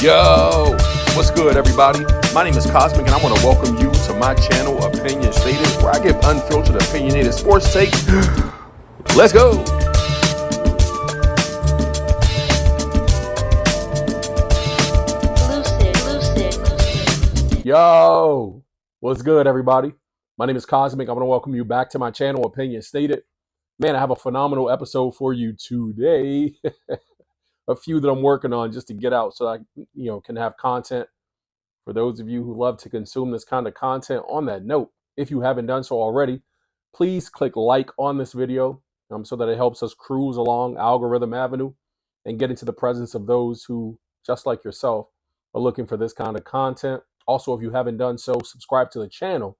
Yo, what's good, everybody? My name is Cosmic, and I want to welcome you to my channel, Opinion Stated, where I give unfiltered, opinionated sports takes. Let's go. Yo, what's good, everybody? My name is Cosmic. I want to welcome you back to my channel, Opinion Stated. Man, I have a phenomenal episode for you today. A few that I'm working on just to get out so I, can have content for those of you who love to consume this kind of content. On that note, if you haven't done so already, please click like on this video so that it helps us cruise along Algorithm Avenue and get into the presence of those who, just like yourself, are looking for this kind of content. Also, if you haven't done so, subscribe to the channel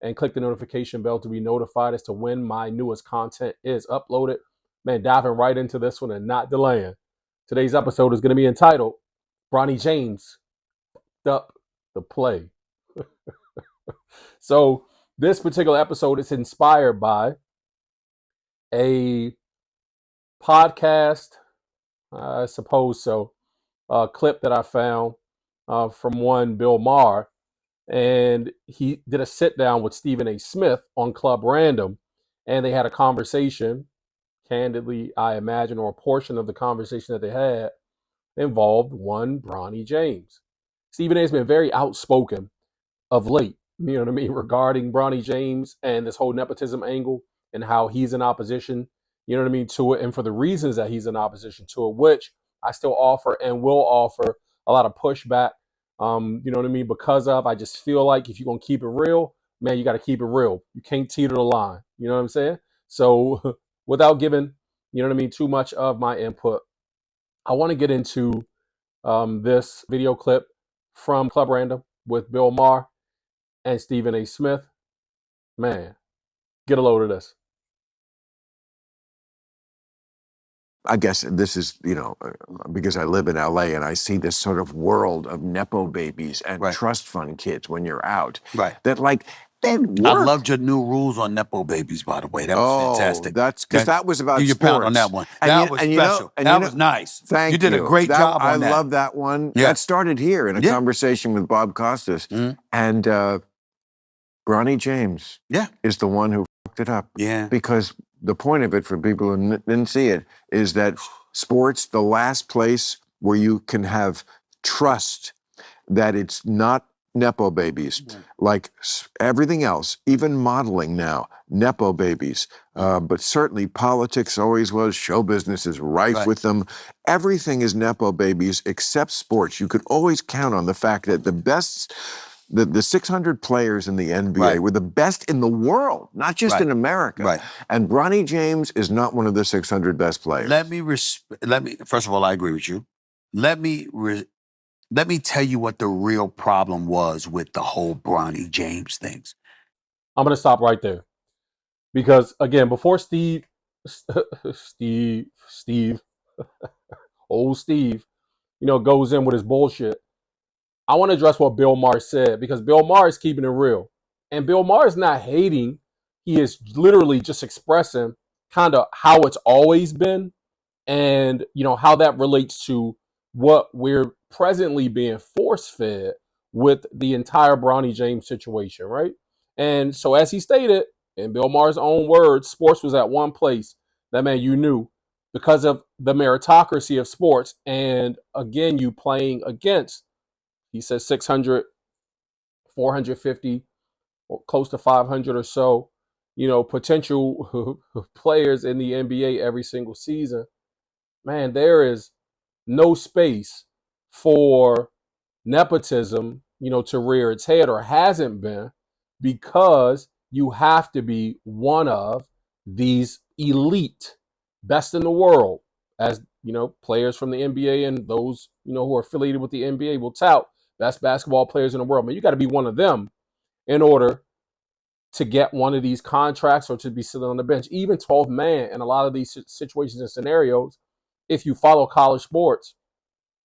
and click the notification bell to be notified as to when my newest content is uploaded. Man, diving right into this one and not delaying. Today's episode is going to be entitled Bronny James Up the Play. So this particular episode is inspired by a podcast, I suppose so, clip that I found from one Bill Mahr, and he did a sit down with Stephen A. Smith on Club Random, and they had a conversation. Candidly, I imagine, or a portion of the conversation that they had involved one Bronny James. Stephen A. has been very outspoken of late, regarding Bronny James and this whole nepotism angle and how he's in opposition, to it, and for the reasons that he's in opposition to it, which I still offer and will offer a lot of pushback, because of, I just feel like if you're going to keep it real, man, you got to keep it real. You can't teeter the line. You know what I'm saying? So without giving, too much of my input, I want to get into this video clip from Club Random with Bill Mahr and Stephen A. Smith. Man, get a load of this. I guess this is, because I live in LA and I see this sort of world of Nepo babies and trust fund kids when you're out. Right. That they work. I loved your new rules on Nepo babies, by the way. That was fantastic. That's because that was about sports. Your pound on that one. That was special. That was nice. Thank you. You did a great job on that. I love that one. Yeah. That started here in a conversation with Bob Costas. And Bronny James is the one who fucked it up. Yeah. Because the point of it, for people who didn't see it, is that sports, the last place where you can have trust that it's not Nepo babies. Like everything else, even modeling now, Nepo babies. But certainly politics always was. Show business is rife with them. Everything is Nepo babies except sports. You could always count on the fact that the best... The 600 players in the NBA were the best in the world, not just in America. And Bronny James is not one of the 600 best players. Let me first of all, I agree with you. Let me tell you what the real problem was with the whole Bronny James things. I'm going to stop right there. Because, again, before Steve, old Steve, goes in with his bullshit, I want to address what Bill Mahr said, because Bill Mahr is keeping it real. And Bill Mahr is not hating. He is literally just expressing kind of how it's always been and, how that relates to what we're presently being force-fed with the entire Bronny James situation, right? And so as he stated, in Bill Maher's own words, sports was at one place that, man, you knew because of the meritocracy of sports. And again, you playing against, he says 600, 450, or close to 500 or so, potential players in the NBA every single season. Man, there is no space for nepotism, to rear its head, or hasn't been, because you have to be one of these elite, best in the world, as players from the NBA and those, who are affiliated with the NBA will tout, best basketball players in the world. Man, you got to be one of them in order to get one of these contracts or to be sitting on the bench. Even 12 man in a lot of these situations and scenarios, if you follow college sports,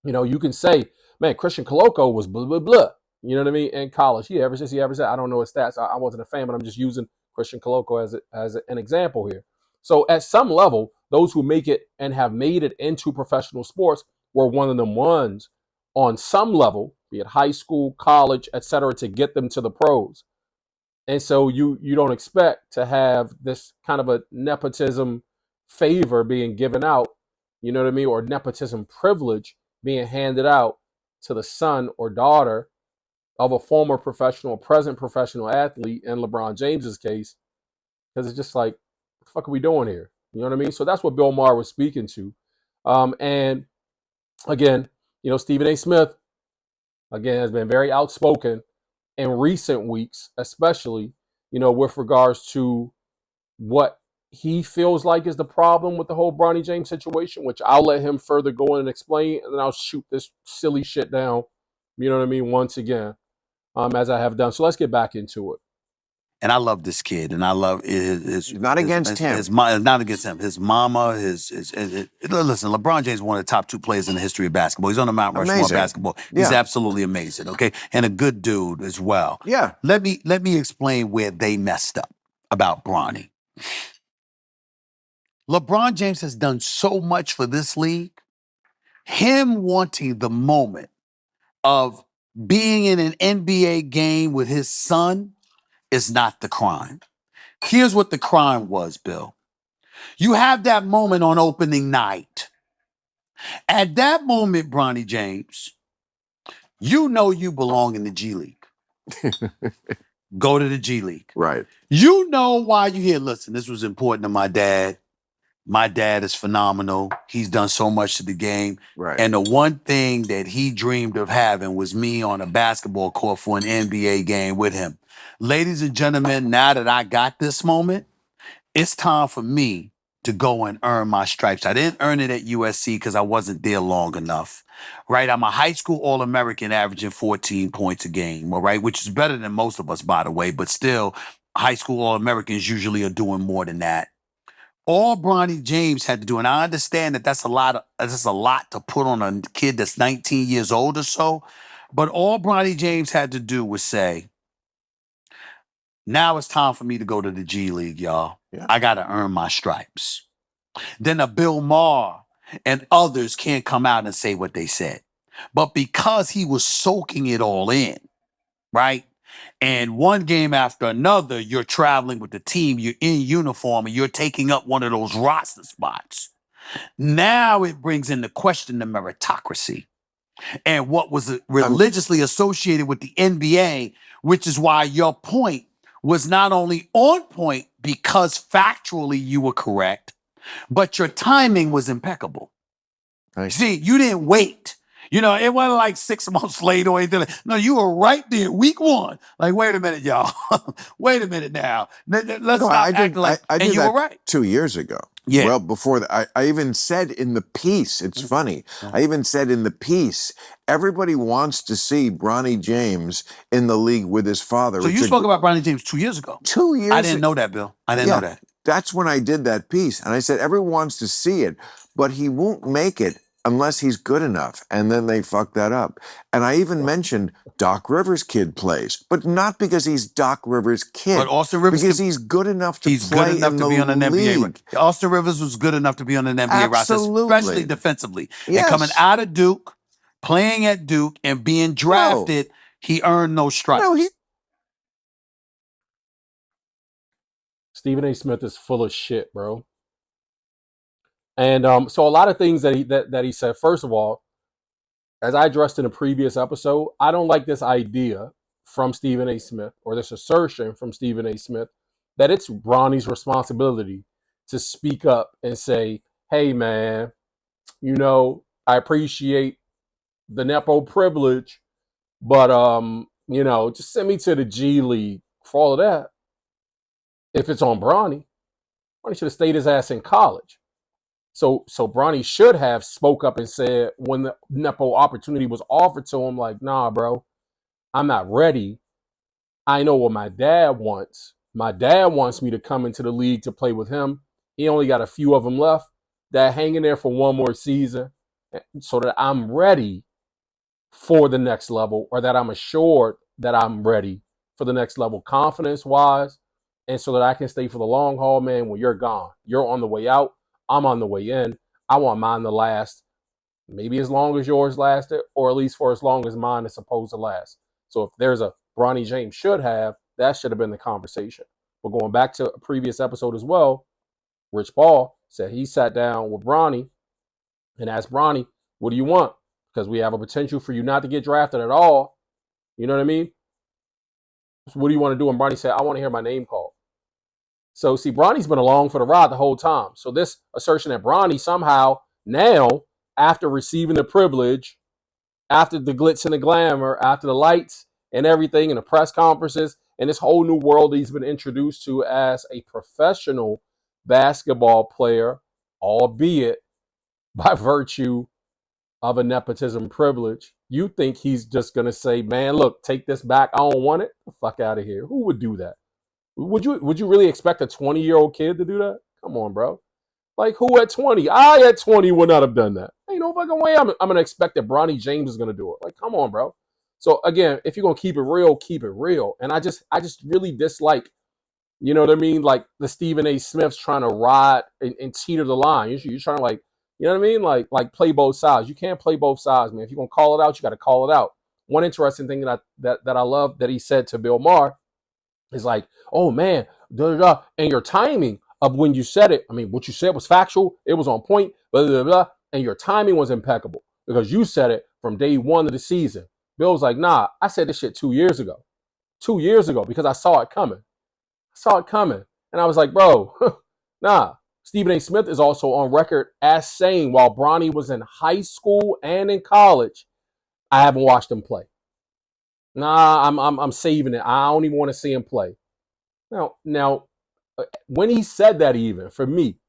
you can say, man, Christian Coloco was blah, blah, blah. You know what I mean? In college. He averaged this, he averaged that. I don't know his stats. I wasn't a fan, but I'm just using Christian Coloco as an example here. So at some level, those who make it and have made it into professional sports were one of them ones on some level, be it high school, college, etc., to get them to the pros. And so you don't expect to have this kind of a nepotism favor being given out, you know what I mean, or nepotism privilege being handed out to the son or daughter of a former professional, present professional athlete, in LeBron James's case, because it's just like, what the fuck are we doing here? You know what I mean? So that's what Bill Maher was speaking to. And again, Stephen A. Smith, again, has been very outspoken in recent weeks, especially, with regards to what he feels like is the problem with the whole Bronny James situation, which I'll let him further go in and explain, and then I'll shoot this silly shit down, you know what I mean, once again, as I have done. So let's get back into it. And I love this kid, and I love his Not against him. Not against him. His mama, listen, LeBron James is one of the top 2 players in the history of basketball. He's on the Mount Rushmore of basketball. He's absolutely amazing, okay? And a good dude as well. Yeah. Let me explain where they messed up about Bronny. LeBron James has done so much for this league. Him wanting the moment of being in an NBA game with his son is not the crime. Here's what the crime was, Bill. You have that moment on opening night. At that moment, Bronny James, you know you belong in the G League. Go to the G League. Right. You know why you're here. Listen, this was important to my dad. My dad is phenomenal. He's done so much to the game. Right. And the one thing that he dreamed of having was me on a basketball court for an NBA game with him. Ladies and gentlemen, now that I got this moment, it's time for me to go and earn my stripes. I didn't earn it at USC because I wasn't there long enough, right? I'm a high school All-American averaging 14 points a game, all right, which is better than most of us, by the way, but still, high school All-Americans usually are doing more than that. All Bronny James had to do, and I understand that that's a lot to put on a kid that's 19 years old or so, but all Bronny James had to do was say, now it's time for me to go to the G League, y'all. Yeah. I got to earn my stripes. Then a Bill Mahr and others can't come out and say what they said. But because he was soaking it all in, right? And one game after another, you're traveling with the team, you're in uniform, and you're taking up one of those roster spots. Now it brings into question the meritocracy and what was religiously associated with the NBA, which is why your point was not only on point because factually you were correct, but your timing was impeccable. Nice. See, you didn't wait. It wasn't like 6 months later or anything. No, you were right there, week 1. Like, wait a minute, y'all. Wait a minute now. Let's stop acting like, I did and you that were right. 2 years ago. Yeah. Well, before that, I even said in the piece, it's funny, I even said in the piece, everybody wants to see Bronny James in the league with his father. So you spoke about Bronny James 2 years ago. 2 years I didn't know that, Bill. I didn't know that. That's when I did that piece. And I said, everyone wants to see it, but he won't make it unless he's good enough. And then they fuck that up. And I even mentioned Doc Rivers' kid plays, but not because he's Doc Rivers' kid. But Austin Rivers, because he's good enough to he's play good enough in to the be on an NBA. league. Austin Rivers was good enough to be on an NBA roster, Absolutely. especially defensively. Yes. And coming out of Duke, playing at Duke, and being drafted, he earned those stripes. No, Stephen A. Smith is full of shit, bro. And so a lot of things that he said. First of all, as I addressed in a previous episode, I don't like this idea from Stephen A. Smith, or this assertion from Stephen A. Smith, that it's Bronny's responsibility to speak up and say, hey, man, I appreciate the Nepo privilege, but, just send me to the G League for all of that. If it's on Bronny should have stayed his ass in college. So Bronny should have spoke up and said, when the Nepo opportunity was offered to him, like, nah, bro, I'm not ready. I know what my dad wants. My dad wants me to come into the league to play with him. He only got a few of them left that hanging there for one more season so that I'm ready for the next level, or that I'm assured that I'm ready for the next level confidence-wise, and so that I can stay for the long haul, man. When you're gone, you're on the way out, I'm on the way in. I want mine to last maybe as long as yours lasted, or at least for as long as mine is supposed to last. So if there's a Bronny James should have, that should have been the conversation. But going back to a previous episode as well, Rich Paul said he sat down with Bronny and asked Bronny, what do you want? Because we have a potential for you not to get drafted at all. You know what I mean? So what do you want to do? And Bronny said, I want to hear my name called. So see, Bronny's been along for the ride the whole time. So this assertion that Bronny somehow now, after receiving the privilege, after the glitz and the glamour, after the lights and everything, and the press conferences, and this whole new world he's been introduced to as a professional basketball player, albeit by virtue of a nepotism privilege, you think he's just going to say, man, look, take this back. I don't want it. The fuck out of here. Who would do that? Would you really expect a 20-year-old kid to do that? Come on, bro. Like, who at 20? I at 20 would not have done that. Ain't no fucking way I'm going to expect that Bronny James is going to do it. Like, come on, bro. So, again, if you're going to keep it real, keep it real. And I just really dislike, you know what I mean? Like, the Stephen A. Smiths trying to ride and teeter the line. You're trying to, like, you know what I mean? Like play both sides. You can't play both sides, man. If you're going to call it out, you got to call it out. One interesting thing that I love that he said to Bill Mahr is like, oh, man, da, da, da. And your timing of when you said it, I mean, what you said was factual. It was on point, blah, blah, blah, and your timing was impeccable because you said it from day one of the season. Bill was like, nah, I said this shit 2 years ago. 2 years ago because I saw it coming. And I was like, bro, nah. Stephen A. Smith is also on record as saying while Bronny was in high school and in college, I haven't watched him play. Nah, I'm saving it. I don't even want to see him play. Now, when he said that, even for me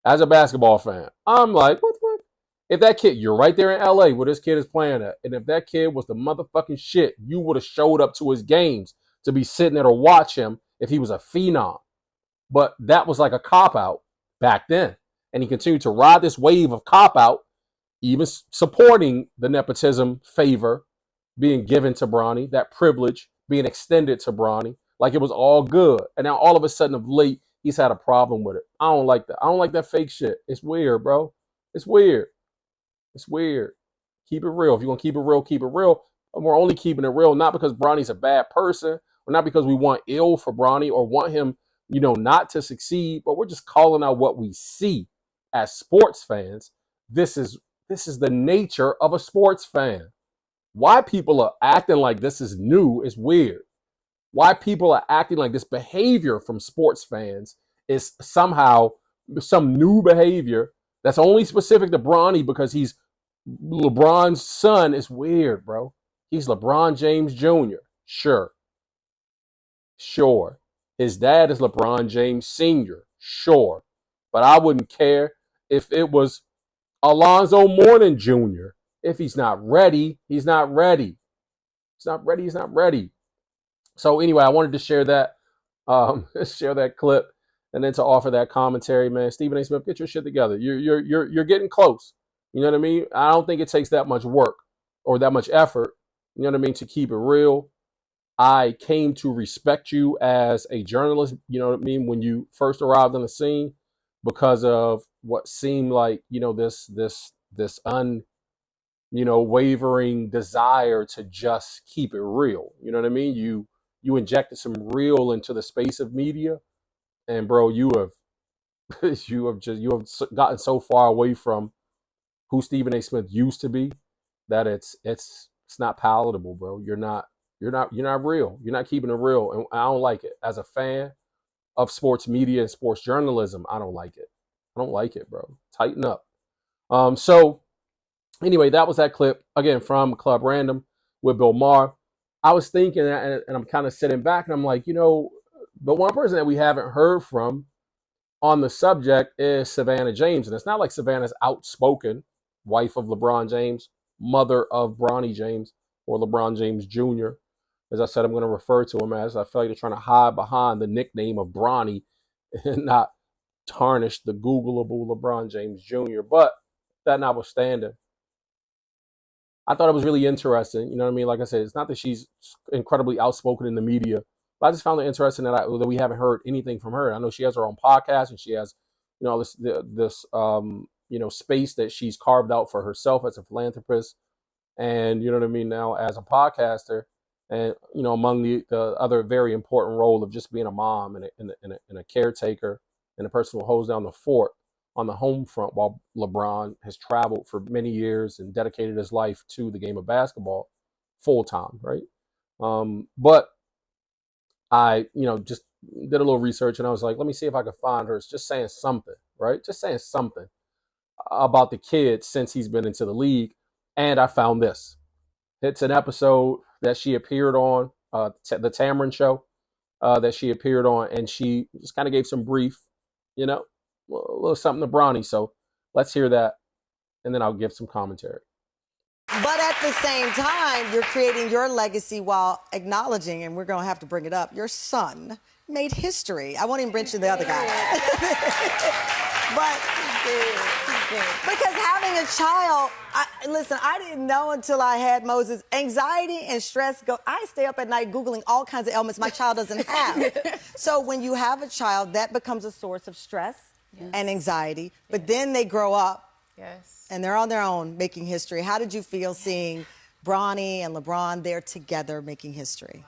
as a basketball fan, I'm like, what the fuck? If that kid, you're right there in LA where this kid is playing at, and if that kid was the motherfucking shit, you would have showed up to his games to be sitting there to watch him if he was a phenom. But that was like a cop out back then. And he continued to ride this wave of cop out, even supporting the nepotism favor being given to Bronny, that privilege being extended to Bronny, like it was all good. And now all of a sudden of late, he's had a problem with it. I don't like that. I don't like that fake shit. It's weird, bro. It's weird. It's weird. Keep it real. If you're going to keep it real, keep it real. And we're only keeping it real, not because Bronny's a bad person, or not because we want ill for Bronny or want him, not to succeed, but we're just calling out what we see as sports fans. This is the nature of a sports fan. Why people are acting like this is new is weird. Why people are acting like this behavior from sports fans is somehow some new behavior that's only specific to Bronny because he's LeBron's son is weird, bro. He's LeBron James Jr. Sure. His dad is LeBron James Sr. Sure. But I wouldn't care if it was Alonzo Mourning Jr. If he's not ready, he's not ready. He's not ready. So anyway, I wanted to share that, share that clip, and then to offer that commentary, man. Stephen A. Smith, get your shit together. You're getting close. You know what I mean? I don't think it takes that much work or that much effort, you know what I mean, to keep it real. I came to respect you as a journalist, you know what I mean, when you first arrived on the scene because of what seemed like, this wavering desire to just keep it real. You know what I mean? You injected some real into the space of media, and bro, you have you have gotten so far away from who Stephen A. Smith used to be that it's not palatable, bro. You're not real. You're not keeping it real, and I don't like it. As a fan of sports media and sports journalism, I don't like it. I don't like it, bro. Tighten up. So anyway, that was that clip again from Club Random with Bill Mahr. I was thinking, and I'm kind of sitting back, and I'm like, the one person that we haven't heard from on the subject is Savannah James, and it's not like Savannah's outspoken, wife of LeBron James, mother of Bronny James, or LeBron James Jr. As I said, I'm going to refer to him as. I feel like they're trying to hide behind the nickname of Bronny and not tarnish the Googleable LeBron James Jr. But that notwithstanding, I thought it was really interesting. You know what I mean? Like I said, it's not that she's incredibly outspoken in the media, but I just found it interesting that we haven't heard anything from her. I know she has her own podcast and she has, this space that she's carved out for herself as a philanthropist, and you know what I mean, now as a podcaster, and among the other very important role of just being a mom and a caretaker and a person who holds down the fort on the home front while LeBron has traveled for many years and dedicated his life to the game of basketball full time, right? But I, just did a little research, and I was like, let me see if I could find her just saying something, right? Just saying something about the kid since he's been into the league. And I found this. It's an episode that she appeared on, the Tamron show that she appeared on, and she just kind of gave some brief, a little something to Bronny. So let's hear that, and then I'll give some commentary. But at the same time, you're creating your legacy while acknowledging, and we're going to have to bring it up, your son made history. I won't even mention the other guy. But because having a child, listen, I didn't know until I had Moses. Anxiety and stress I stay up at night Googling all kinds of ailments my child doesn't have. So when you have a child, that becomes a source of stress and anxiety. But then they grow up. Yes. And they're on their own making history. How did you feel seeing Bronny and LeBron there together making history?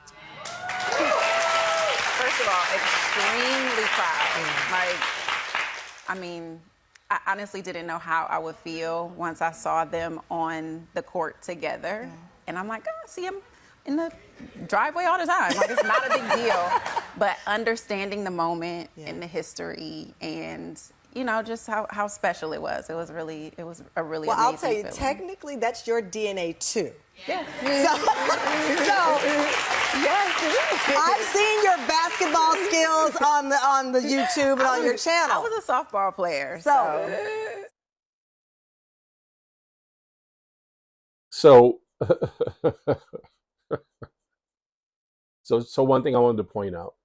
First of all, extremely proud. I honestly didn't know how I would feel once I saw them on the court together. And I'm like, I see them in the driveway all the time. Like, it's not a big deal. But understanding the moment and the history and just how special it was. It was a really amazing I'll tell you, feeling. Technically, that's your DNA too. Yes. Yes, I've seen your basketball skills on the YouTube and on your channel. I was a softball player. So one thing I wanted to point out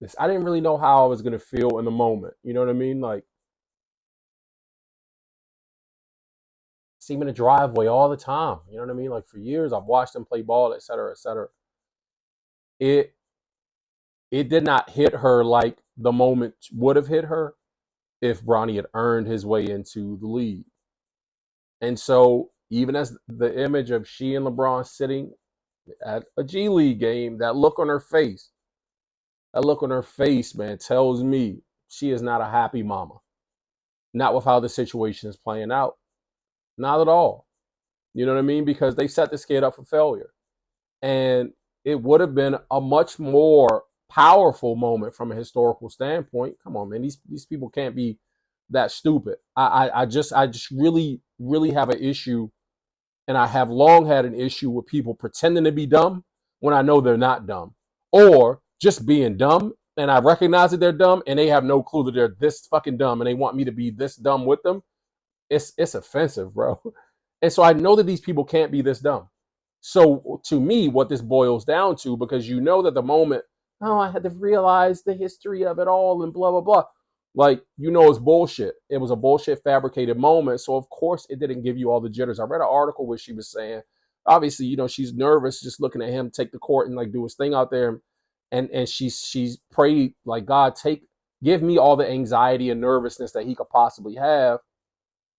is I didn't really know how I was going to feel in the moment. You know what I mean? Like, see him in the driveway all the time. You know what I mean? Like, for years, I've watched him play ball, et cetera, et cetera. It did not hit her like the moment would have hit her if Bronny had earned his way into the league. And so even as the image of she and LeBron sitting at a G League game, that look on her face, man, tells me she is not a happy mama. Not with how the situation is playing out. Not at all. You know what I mean? Because they set this kid up for failure. And it would have been a much more powerful moment from a historical standpoint. Come on, man. These people can't be that stupid. I just really, really have an issue, and I have long had an issue with people pretending to be dumb when I know they're not dumb. Or just being dumb, and I recognize that they're dumb, and they have no clue that they're this fucking dumb, and they want me to be this dumb with them. It's offensive, bro. And so I know that these people can't be this dumb. So to me, what this boils down to, because that the moment, I had to realize the history of it all and blah, blah, blah. Like, it's bullshit. It was a bullshit fabricated moment. So of course it didn't give you all the jitters. I read an article where she was saying, obviously, she's nervous just looking at him take the court and like do his thing out there. And she's prayed like, God, give me all the anxiety and nervousness that he could possibly have.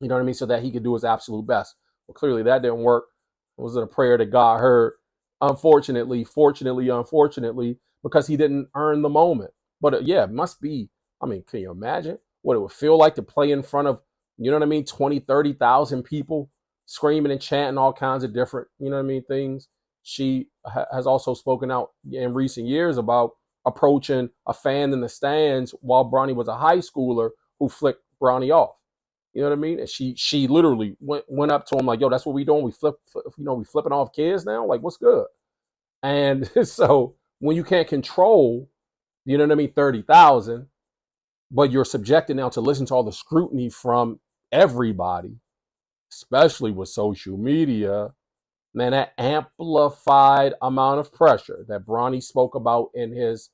You know what I mean? So that he could do his absolute best. Well, clearly that didn't work. It was a prayer that God heard. Unfortunately, because he didn't earn the moment. But it must be. I mean, can you imagine what it would feel like to play in front of, 20, 30,000 people screaming and chanting all kinds of different, things. She has also spoken out in recent years about approaching a fan in the stands while Bronny was a high schooler who flicked Bronny off. You know what I mean? And she literally went up to him like, yo, that's what we doing? We flipping off kids now? Like, what's good? And so when you can't control, 30,000, but you're subjected now to listen to all the scrutiny from everybody, especially with social media, man, that amplified amount of pressure that Bronny spoke about in his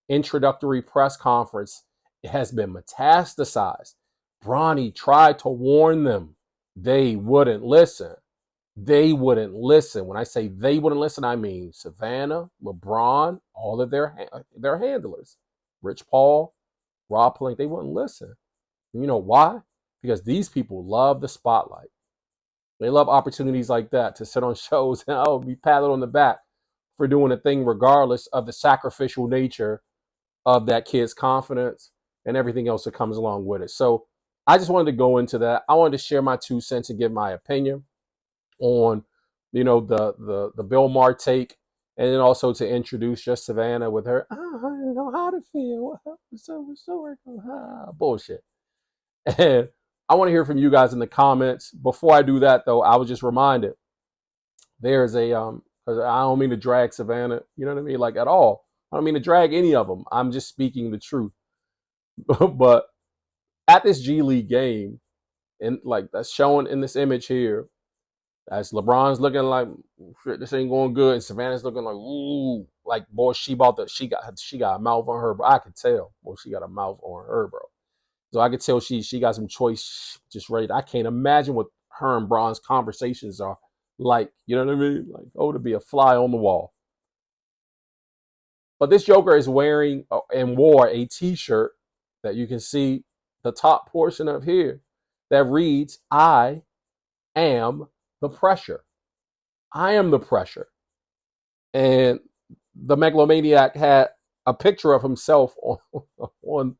introductory press conference has been metastasized. Bronny tried to warn them. They wouldn't listen. When I say they wouldn't listen, I mean Savannah, LeBron, all of their handlers, Rich Paul, Rob Pelinka, they wouldn't listen. And you know why? because these people love the spotlight. They love opportunities like that to sit on shows and be patted on the back for doing a thing, regardless of the sacrificial nature of that kid's confidence and everything else that comes along with it. So I just wanted to go into that. I wanted to share my 2 cents and give my opinion on, the Bill Mahr take, and then also to introduce just Savannah with her, I don't know how to feel. Bullshit. And I want to hear from you guys in the comments. Before I do that, though, I was just reminded there's a because I don't mean to drag Savannah, you know what I mean, like at all. I don't mean to drag any of them. I'm just speaking the truth. But at this G League game, and like that's shown in this image here, as LeBron's looking like shit, this ain't going good, and Savannah's looking like, ooh, like boy, she got a mouth on her, bro. I could tell, boy, she got a mouth on her, bro. So I could tell she got some choice just ready. I can't imagine what her and Bron's conversations are like. You know what I mean? Like, to be a fly on the wall. But this Joker is wearing and wore a T-shirt that you can see the top portion of here that reads, I am the pressure. I am the pressure. And the megalomaniac had a picture of himself on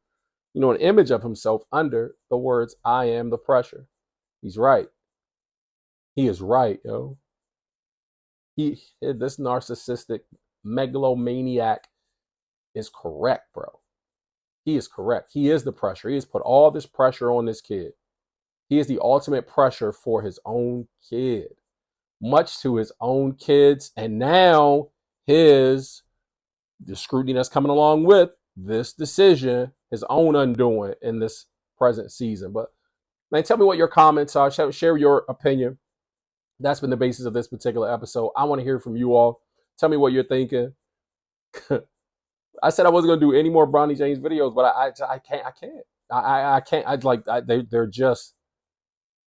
an image of himself under the words, I am the pressure. He's right. He is right, yo. This narcissistic megalomaniac is correct, bro. He is correct. He is the pressure. He has put all this pressure on this kid. He is the ultimate pressure for his own kid, much to his own kids, and now the scrutiny that's coming along with this decision, his own undoing in this present season. But man, tell me what your comments are. Share your opinion. That's been the basis of this particular episode. I want to hear from you all. Tell me what you're thinking. I said I wasn't going to do any more Bronny James videos, but I can't. I can't. They're just.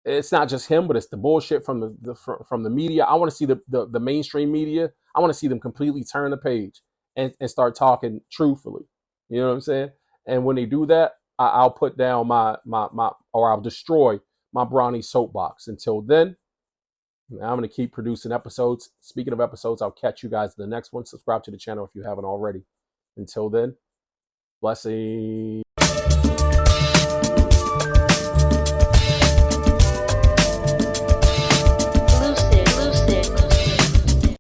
It's not just him, but it's the bullshit from the media. I want to see the mainstream media. I want to see them completely turn the page and start talking truthfully. You know what I'm saying? And when they do that, I'll put down my or I'll destroy my Bronny soapbox. Until then, I'm going to keep producing episodes. Speaking of episodes, I'll catch you guys in the next one. Subscribe to the channel if you haven't already. Until then, blessings.